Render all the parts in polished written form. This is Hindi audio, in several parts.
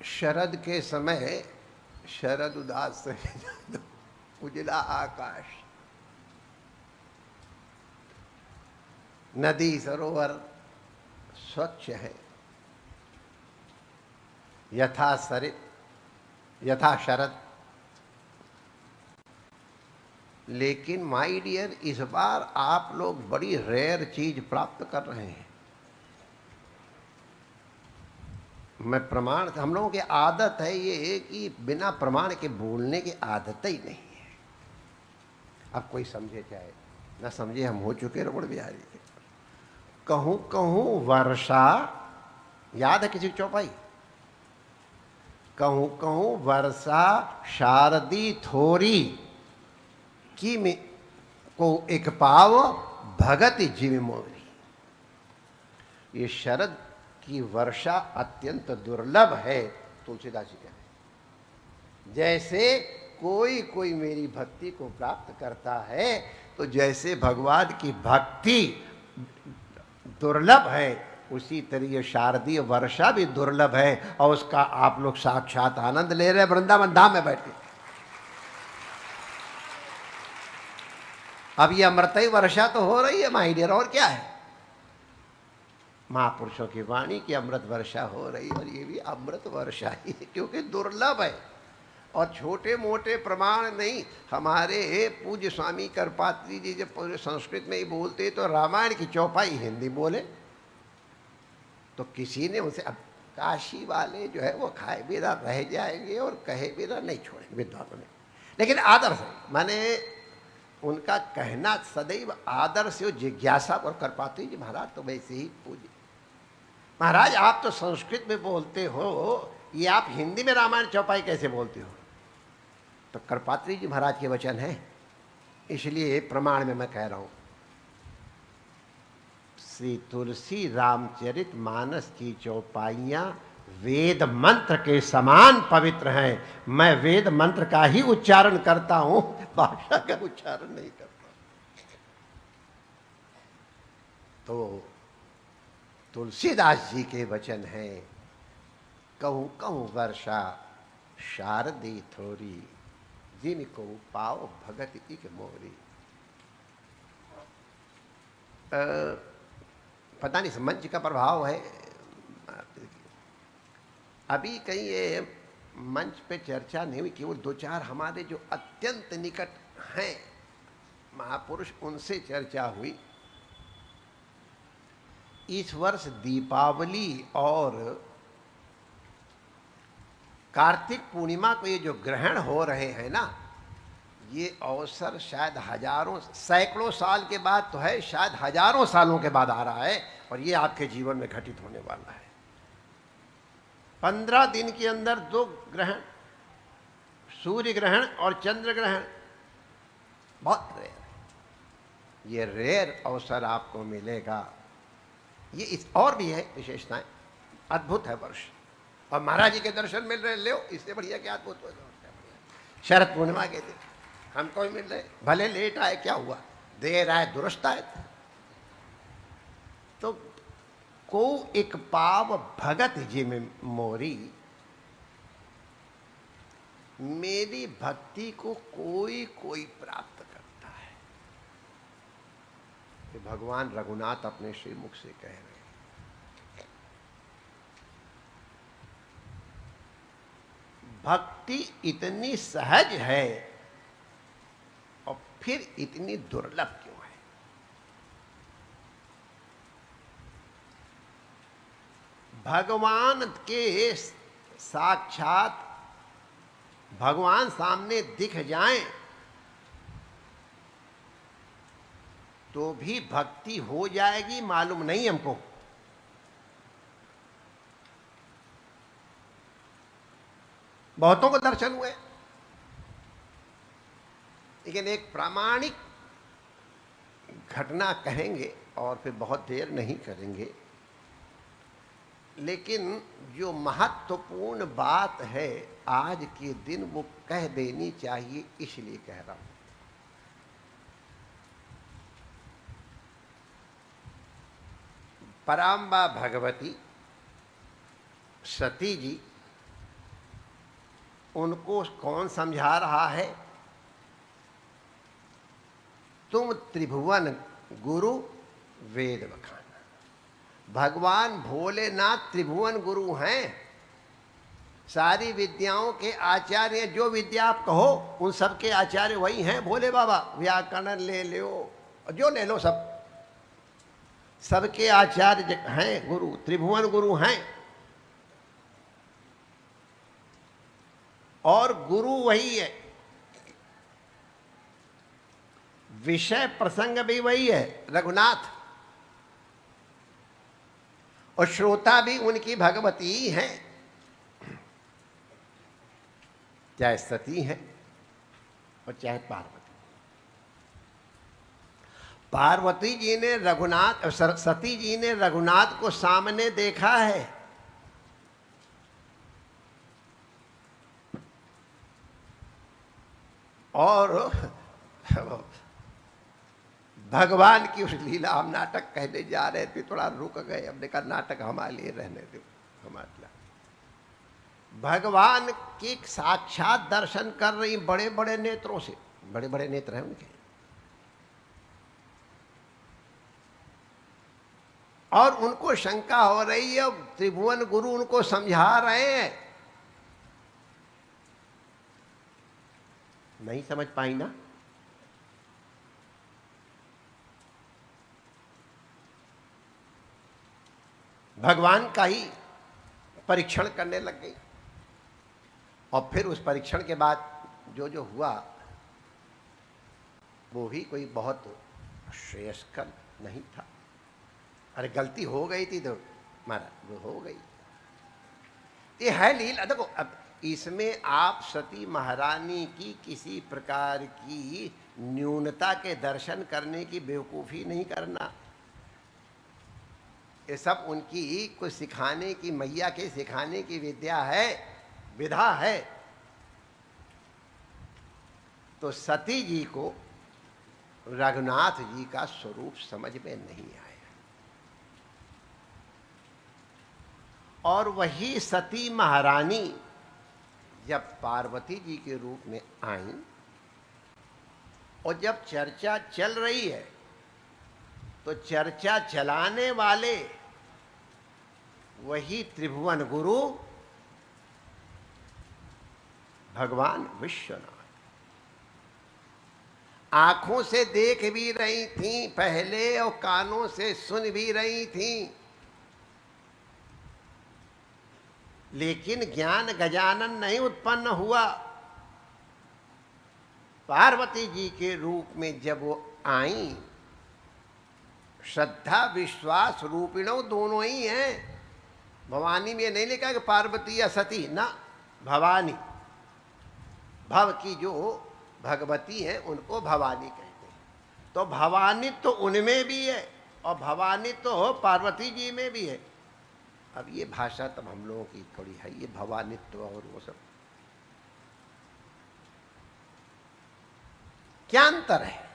शरद के समय शरद उदास से उजला आकाश, नदी सरोवर स्वच्छ है, यथा यथा शरद। लेकिन माय डियर, इस बार आप लोग बड़ी रेयर चीज प्राप्त कर रहे हैं। मैं प्रमाण, हम लोगों की आदत है ये कि बिना प्रमाण के बोलने की आदत ही नहीं है। अब कोई समझे चाहे ना समझे, हम हो चुके रमण बिहारी के। कहूं कहूं वर्षा, याद है किसी की चौपाई? कहूं कहूं वर्षा शारदी थोरी, की में को एक पाव भगत जीव मोरी। ये शरद की वर्षा अत्यंत दुर्लभ है, तुलसीदास जी कहते हैं। जैसे कोई कोई मेरी भक्ति को प्राप्त करता है, तो जैसे भगवान की भक्ति दुर्लभ है, उसी तरह ये शारदीय वर्षा भी दुर्लभ है, और उसका आप लोग साक्षात आनंद ले रहे हैं वृंदावन धाम में बैठ के। अब ये अमृतई वर्षा तो हो रही है माय डियर, और क्या है? महापुरुषों की वाणी की अमृत वर्षा हो रही है, और ये भी अमृत वर्षा ही है, क्योंकि दुर्लभ है। और छोटे मोटे प्रमाण नहीं। हमारे पूज्य स्वामी करपात्री जी जब पूरे संस्कृत में ही बोलते तो रामायण की चौपाई हिंदी बोले, तो किसी ने उनसे, अब काशी वाले जो है वो खाए बिना रह जाएंगे और कहे बिना नहीं छोड़ेंगे विद्वानों ने। लेकिन आदर से, माने उनका कहना सदैव आदर से, जिज्ञासा। और करपात्री जी महाराज तो वैसे ही पूज्य। महाराज आप तो संस्कृत में बोलते हो, ये आप हिंदी में रामायण चौपाई कैसे बोलते हो? तो करपात्री जी महाराज के वचन है, इसलिए प्रमाण में मैं कह रहा हूं। श्री तुलसी रामचरित मानस की चौपाइयां वेद मंत्र के समान पवित्र हैं। मैं वेद मंत्र का ही उच्चारण करता हूं, भाषा का उच्चारण नहीं करता। तो तुलसीदास जी के वचन हैं, कहूं कहूं वर्षा शारदी थोरी, जिनको पाओ भगत इक मोरी। पता नहीं मंच का प्रभाव है, अभी कहीं ये मंच पे चर्चा नहीं हुई, केवल दो चार हमारे जो अत्यंत निकट हैं महापुरुष, उनसे चर्चा हुई। इस वर्ष दीपावली और कार्तिक पूर्णिमा को ये जो ग्रहण हो रहे हैं ना, ये अवसर शायद हजारों सैकड़ों साल के बाद तो है, शायद हजारों सालों के बाद आ रहा है, और ये आपके जीवन में घटित होने वाला है। 15 दिन के अंदर 2 ग्रहण, सूर्य ग्रहण और चंद्र ग्रहण, बहुत रेयर है। ये रेयर अवसर आपको मिलेगा। ये इस और भी है विशेषताएं, अद्भुत है वर्ष। और महाराज जी के दर्शन मिल रहे, ले इससे बढ़िया क्या अद्भुत हो जाए। शरद पूर्णिमा के दिन हमको भी मिल रहे, भले लेट आए क्या हुआ, देर आए दुरुस्त आए। तो को एक पाव भगत जी में मोरी, मेरी भक्ति को कोई कोई प्राप्त करता है। ये भगवान रघुनाथ अपने श्रीमुख से कह रहे हैं। भक्ति इतनी सहज है और फिर इतनी दुर्लभ क्यों है? भगवान के साक्षात भगवान सामने दिख जाएं तो भी भक्ति हो जाएगी, मालूम नहीं हमको। बहुतों को दर्शन हुए, लेकिन एक प्रामाणिक घटना कहेंगे और फिर बहुत देर नहीं करेंगे। लेकिन जो महत्वपूर्ण बात है आज के दिन, वो कह देनी चाहिए, इसलिए कह रहा हूं। पराम्बा भगवती सती जी उनको कौन समझा रहा है? तुम त्रिभुवन गुरु वेद बखाना। भगवान भोलेनाथ त्रिभुवन गुरु हैं, सारी विद्याओं के आचार्य। जो विद्या आप कहो उन सब के आचार्य वही हैं भोले बाबा। व्याकरण ले लो, जो ले लो, सबके आचार्य हैं गुरु, त्रिभुवन गुरु हैं। और गुरु वही है, विषय प्रसंग भी वही है, रघुनाथ। और श्रोता भी उनकी भगवती ही है, चाहे सती है और चाहे पार्वती। पार्वती जी ने रघुनाथ, सती जी ने रघुनाथ को सामने देखा है। और भगवान की उस लीला, हम नाटक कहने जा रहे थे, थोड़ा रुक गए। हमने कहा नाटक हमारे लिए रहने दो, हमारे लिए। भगवान की साक्षात दर्शन कर रही, बड़े बड़े नेत्रों से, बड़े बड़े नेत्र हैं उनके, और उनको शंका हो रही है। त्रिभुवन गुरु उनको समझा रहे हैं, नहीं समझ पाई ना। भगवान का ही परीक्षण करने लग गई। और फिर उस परीक्षण के बाद जो जो हुआ वो भी कोई बहुत श्रेयस्कर नहीं था। अरे गलती हो गई थी तो महाराज वो हो गई। ये है लीला। देखो अब इसमें आप सती महारानी की किसी प्रकार की न्यूनता के दर्शन करने की बेवकूफ़ी नहीं करना। ये सब उनकी कुछ सिखाने की, मैया के सिखाने की विद्या है, विधा है। तो सती जी को रघुनाथ जी का स्वरूप समझ में नहीं आया। और वही सती महारानी जब पार्वती जी के रूप में आई और जब चर्चा चल रही है तो चर्चा चलाने वाले वही त्रिभुवन गुरु भगवान विश्वनाथ आंखों से देख भी रही थी पहले और कानों से सुन भी रही थी, लेकिन ज्ञान गजानन नहीं उत्पन्न हुआ। पार्वती जी के रूप में जब वो आई, श्रद्धा विश्वास रूपिणों दोनों ही हैं। भवानी में नहीं लिखा कि पार्वती या सती, ना, भवानी। भव की जो भगवती है उनको भवानी कहते हैं। तो भवानी तो उनमें भी है और भवानी तो पार्वती जी में भी है। अब ये भाषा तब हम लोगों की थोड़ी है, ये भवानित्व और वो सब क्या अंतर है?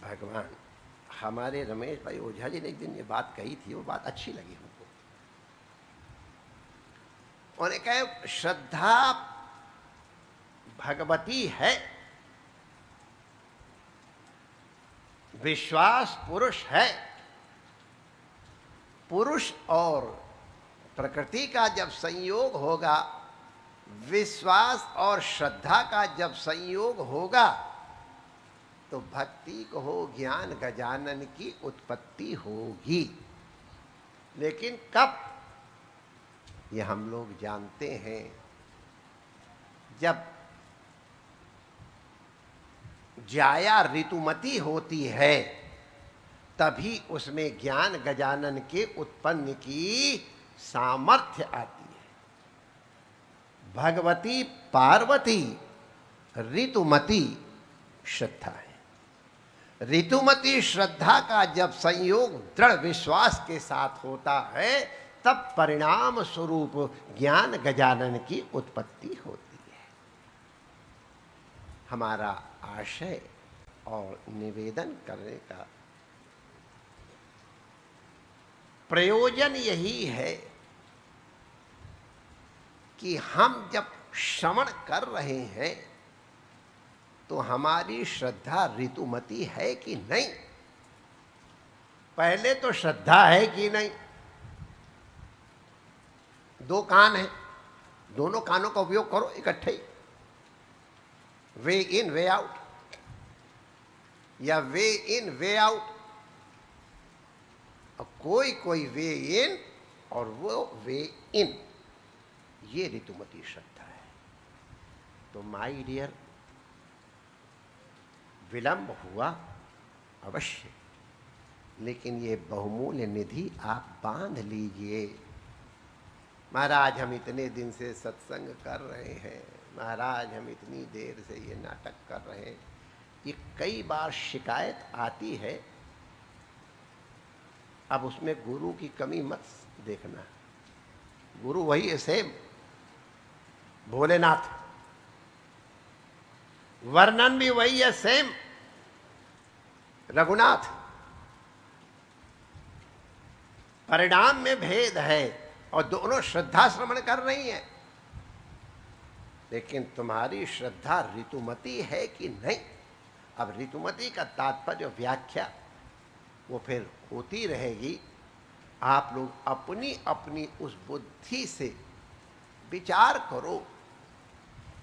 भगवान, हमारे रमेश भाई ओझा जी ने एक दिन ये बात कही थी, वो बात अच्छी लगी हमको। उन्होंने कहा श्रद्धा भगवती है, विश्वास पुरुष है। पुरुष और प्रकृति का जब संयोग होगा, विश्वास और श्रद्धा का जब संयोग होगा, तो भक्ति को हो, ज्ञान गजानन की उत्पत्ति होगी। लेकिन कब? ये हम लोग जानते हैं, जब जाया ऋतुमती होती है तभी उसमें ज्ञान गजानन के उत्पन्न की सामर्थ्य आती है। भगवती पार्वती ऋतुमती श्रद्धा है। ऋतुमती श्रद्धा का जब संयोग दृढ़ विश्वास के साथ होता है, तब परिणाम स्वरूप ज्ञान गजानन की उत्पत्ति होती है। हमारा आशय और निवेदन करने का प्रयोजन यही है कि हम जब श्रवण कर रहे हैं तो हमारी श्रद्धा ऋतुमती है कि नहीं। पहले तो श्रद्धा है कि नहीं। दो कान हैं, दोनों कानों का उपयोग करो इकट्ठे ही, वे इन वे आउट, या वे इन वे आउट। कोई कोई वे इन और वो वे इन, ये ऋतुमती श्रद्धा है। तो माय डियर, विलंब हुआ अवश्य, लेकिन ये बहुमूल्य निधि आप बांध लीजिए। महाराज हम इतने दिन से सत्संग कर रहे हैं, महाराज हम इतनी देर से ये नाटक कर रहे हैं, ये कई बार शिकायत आती है। अब उसमें गुरु की कमी मत देखना, गुरु वही है सेम, भोलेनाथ, वर्णन भी वही है सेम, रघुनाथ। परिणाम में भेद है और दोनों श्रद्धा श्रवण कर रही है, लेकिन तुम्हारी श्रद्धा ऋतुमती है कि नहीं। अब ऋतुमती का तात्पर्य व्याख्या वो फिर होती रहेगी। आप लोग अपनी अपनी उस बुद्धि से विचार करो।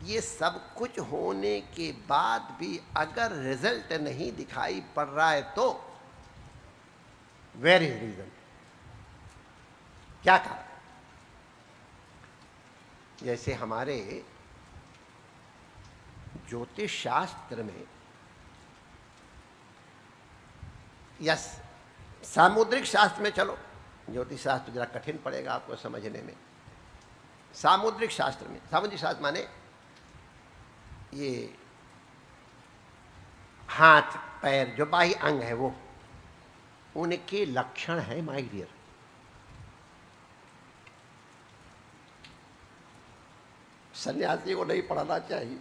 ये सब कुछ होने के बाद भी अगर रिजल्ट नहीं दिखाई पड़ रहा है तो वेयर इज रीजन, क्या कारण। जैसे हमारे ज्योतिष शास्त्र में या सामुद्रिक शास्त्र में, चलो ज्योतिष शास्त्र जरा कठिन पड़ेगा आपको समझने में। सामुद्रिक शास्त्र में, सामुद्रिक शास्त्र माने ये हाथ पैर जो बाह्य अंग है वो, उनके लक्षण है माय डियर। सन्यासी को नहीं पढ़ाना चाहिए।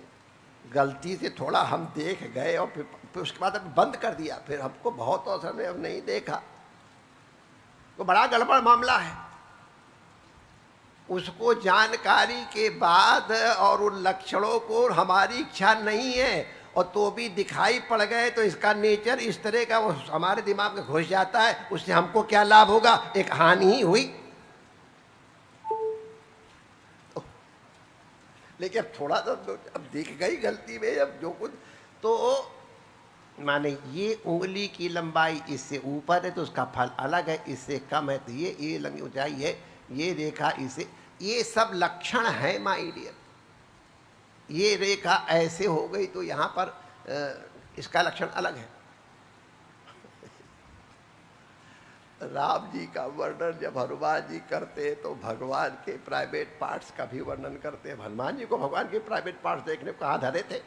गलती से थोड़ा हम देख गए और फिर उसके बाद अब बंद कर दिया, फिर हमको बहुत अवसर में अब नहीं देखा, तो बड़ा गड़बड़ मामला है। उसको जानकारी के बाद और उन लक्षणों को हमारी इच्छा नहीं है और तो भी दिखाई पड़ गए, तो इसका नेचर इस तरह का वो हमारे दिमाग में घुस जाता है। उससे हमको क्या लाभ होगा, एक हानि ही हुई। लेकिन अब थोड़ा सा अब दिख गई गलती में, अब जो कुछ तो माने ये उंगली की लंबाई इससे ऊपर है तो उसका फल अलग है, इससे कम है तो ये लंबी ऊंचाई है, ये रेखा इसे, ये सब लक्षण है माय डियर। ये रेखा ऐसे हो गई तो यहाँ पर इसका लक्षण अलग है। राम जी का वर्णन जब हनुमान जी करते तो भगवान के प्राइवेट पार्ट्स का भी वर्णन करते। हनुमान जी को भगवान के प्राइवेट पार्ट्स देखने को कहाँ धरे थे,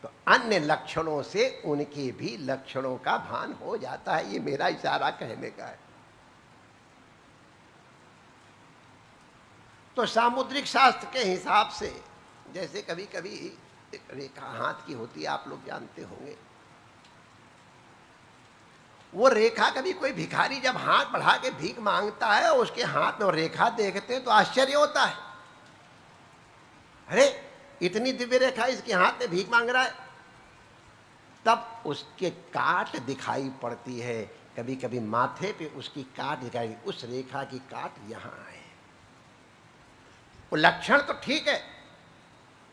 तो अन्य लक्षणों से उनके भी लक्षणों का भान हो जाता है। ये मेरा इशारा कहने का है। तो सामुद्रिक शास्त्र के हिसाब से जैसे कभी कभी रेखा हाथ की होती है, आप लोग जानते होंगे, वो रेखा कभी कोई भिखारी जब हाथ बढ़ा के भीख मांगता है और उसके हाथ में रेखा देखते हैं तो आश्चर्य होता है, अरे इतनी दिव्य रेखा इसके हाथ में भीख मांग रहा है। तब उसके काट दिखाई पड़ती है, कभी कभी माथे पे उसकी काट दिखाई, उस रेखा की काट यहाँ है। वो लक्षण तो ठीक है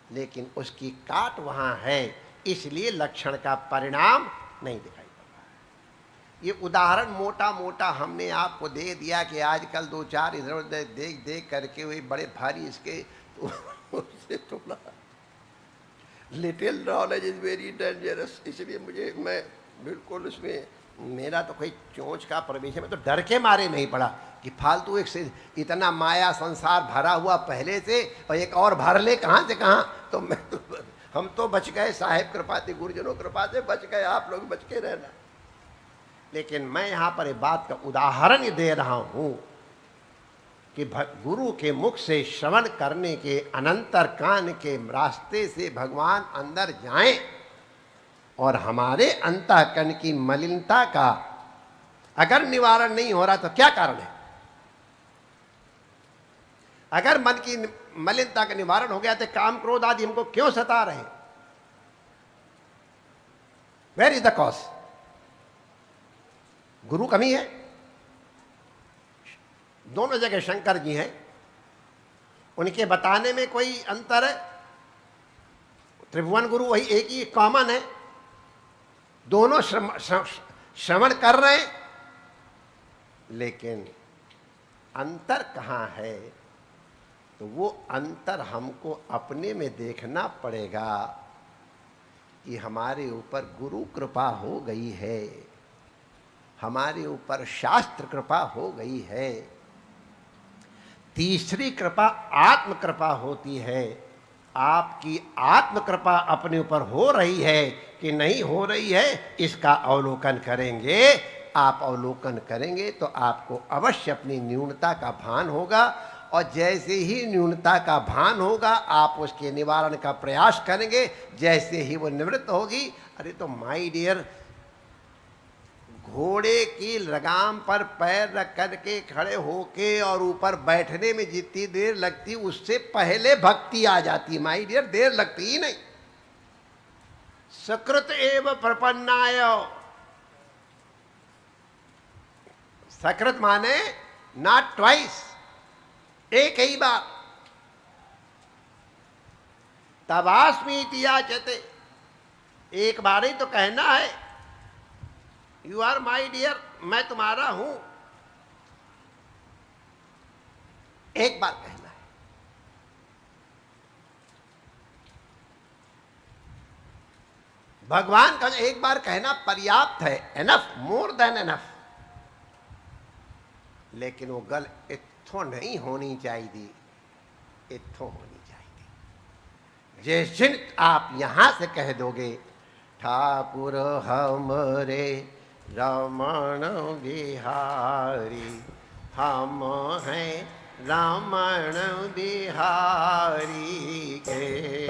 लेकिन उसकी काट वहाँ है, इसलिए लक्षण का परिणाम नहीं दिखाई पड़ रहा है। ये उदाहरण मोटा मोटा हमने आपको दे दिया कि आजकल दो चार इधर उधर देख देख करके वे बड़े भारी इसके उससे थोड़ा little knowledge is very dangerous. इसलिए मैं बिल्कुल उसमें मेरा तो कोई चोंच का प्रवेश है, मैं तो डर के मारे नहीं पड़ा कि फालतू एक से इतना माया संसार भरा हुआ पहले से और एक और भर ले कहाँ से कहाँ। तो हम तो बच गए, साहेब कृपा थी, गुरुजनों कृपा से बच गए, आप लोग बच के रहना। लेकिन मैं यहाँ पर एक बात का उदाहरण दे रहा हूँ कि गुरु के मुख से श्रवण करने के अनंतर कान के रास्ते से भगवान अंदर जाएं और हमारे अंतःकरण की मलिनता का अगर निवारण नहीं हो रहा तो क्या कारण है। अगर मन की मलिनता का निवारण हो गया तो काम क्रोध आदि हमको क्यों सता रहे? Where is the cause? गुरु कमी है? दोनों जगह शंकर जी हैं, उनके बताने में कोई अंतर है? त्रिभुवन गुरु वही एक ही कॉमन है, दोनों श्रवण कर रहे हैं, लेकिन अंतर कहाँ है? तो वो अंतर हमको अपने में देखना पड़ेगा कि हमारे ऊपर गुरु कृपा हो गई है, हमारे ऊपर शास्त्र कृपा हो गई है। तीसरी कृपा आत्म कृपा होती है। आपकी आत्म कृपा अपने ऊपर हो रही है कि नहीं हो रही है, इसका अवलोकन करेंगे। आप अवलोकन करेंगे तो आपको अवश्य अपनी न्यूनता का भान होगा, और जैसे ही न्यूनता का भान होगा आप उसके निवारण का प्रयास करेंगे। जैसे ही वो निवृत्त होगी, अरे तो माय डियर, घोड़े की लगाम पर पैर रख करके खड़े होके और ऊपर बैठने में जितनी देर लगती उससे पहले भक्ति आ जाती। माय डियर, देर लगती ही नहीं। सकृत एव प्रपन्नाय, सकृत माने नॉट ट्वाइस, एक ही बार। तवास्मीति याचते, एक बार ही तो कहना है, यू आर माई डियर, मैं तुम्हारा हूं, एक बार कहना है। भगवान का एक बार कहना पर्याप्त है, एनफ, मोर देन एनफ। लेकिन वो गल इत्थों नहीं होनी चाहिए, इत्थों होनी चाहिए। जिस दिन आप यहां से कह दोगे ठाकुर हमरे रमण बिहारी, हम हैं रमण बिहारी के